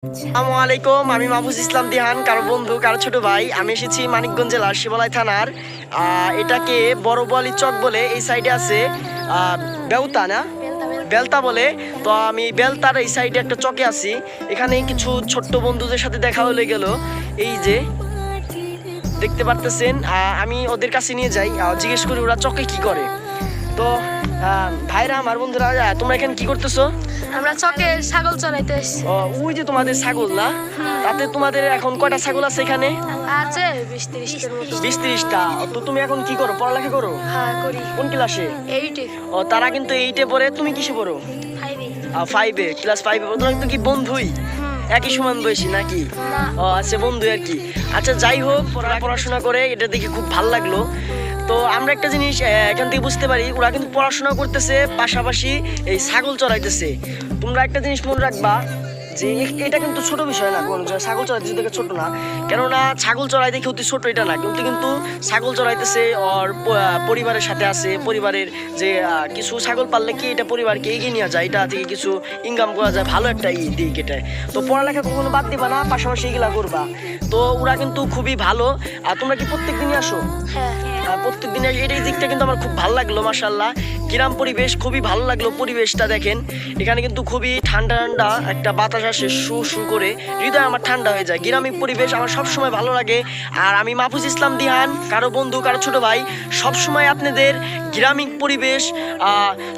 আসসালামু আলাইকুম, আমি মাহফুজ ইসলাম দিহান, কারো বন্ধু কারো ছোট ভাই। আমি এসেছি মানিকগঞ্জ জেলার শিবালয় থানার এটাকে বড় বোয়ালি চক বলে। এই সাইডে আছে বেউতা না বেলতা বলে। তো আমি বেলতার এই সাইডে একটা চকে আছি। এখানে কিছু ছোট্ট বন্ধুদের সাথে দেখা হয়ে গেল। এই যে দেখতে পারতেছেন, আমি ওদের কাছে নিয়ে যাই, জিজ্ঞেস করি ওরা চকে কি করে। তো ভাইরা আমার বন্ধুরা, তোমরা এখানে কি করতেছো? আমরা চকে ছাগল চড়াইতে এসেছি। ওই যে তোমাদের ছাগল না, তাতে তোমাদের এখন কয়টা ছাগল আছে এখানে? আছে 20-30টার মতো। 20-30টা। তো তুমি এখন কি করো, পড়ালেখা করো? হ্যাঁ করি। কোন ক্লাসে? 8-এ। তারা কিন্তু 8-এ পড়ে, তুমি কিসে পড়ো? 5-এ। 5-এ, ক্লাস 5-এ। তোমরা তো কি বন্ধুই, একই সমান বয়সী নাকি? আচ্ছা, বন্ধু আর কি। আচ্ছা, যাই হোক, পড়াশোনা করে এটা দেখে খুব ভালো লাগলো। তো আমরা একটা জিনিস এখান থেকে বুঝতে পারি, ওরা কিন্তু পড়াশোনা করতেছে, পাশাপাশি এই ছাগল চড়াইতেছে। তোমরা একটা জিনিস মনে রাখবা যে এটা কিন্তু ছোট বিষয় না, ছাগল চড়াইতেছে দেখে ছোট না। কেননা ছাগল চড়াই দেখে অতি ছোট এটা না, কিন্তু ছাগল চড়াইতেছে ওর পরিবারের সাথে আছে। পরিবারের যে কিছু ছাগল পাললে কি এটা পরিবারকে এগিয়ে নেওয়া যায়, এটা থেকে কিছু ইনকাম করা যায়, ভালো একটা দিক এটা। তো পড়ালেখা কখনো বাদ দিবা না, পাশাপাশি এগুলা করবা। তো ওরা কিন্তু খুবই ভালো। আর তোমরা কি প্রত্যেক দিনই আসো? হ্যাঁ, প্রত্যেক দিনে। এই দিকটা কিন্তু আমার খুব ভালো লাগলো, মাশাআল্লাহ। গ্রাম পরিবেশ খুবই ভালো লাগলো। পরিবেশটা দেখেন, এখানে কিন্তু খুবই ঠান্ডা ঠান্ডা একটা বাতাস আসে, শু শু করে হৃদয় আমার ঠান্ডা হয়ে যায়। গ্রামীণ পরিবেশ আমার সবসময় ভালো লাগে। আর আমি মাহফুজ ইসলাম দিহান, কারো বন্ধু কারো ছোট ভাই, সবসময় আপনাদের গ্রামীণ পরিবেশ,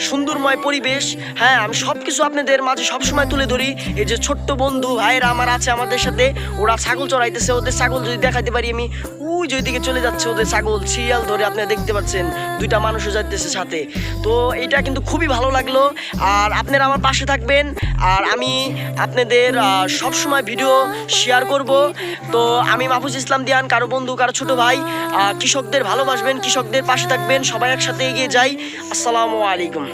সুন্দরময় পরিবেশ, হ্যাঁ, আমি সব কিছু আপনাদের মাঝে সবসময় তুলে ধরি। এই যে ছোট্ট বন্ধু ভাইয়েরা আমার আছে আমাদের সাথে, ওরা ছাগল চড়াইতেছে। ওদের ছাগল যদি দেখাতে পারি আমি, ওই যে ওইদিকে চলে যাচ্ছে ওদের ছাগল, সিরিয়াল ধরে আপনারা দেখতে পাচ্ছেন, দুইটা মানুষও যাইতেছে সাথে। তো এটা কিন্তু খুবই ভালো লাগলো। আর আপনারা আমার পাশে থাকবেন, আর আমি আপনাদের সবসময় ভিডিও শেয়ার করব। তো আমি মাহফুজ ইসলাম দিয়ান, কারো বন্ধু কারো ছোট ভাই। কৃষকদের ভালোবাসবেন, কৃষকদের পাশে থাকবেন, সবাই একসাথে এগিয়ে যাই। আসসালামু আলাইকুম।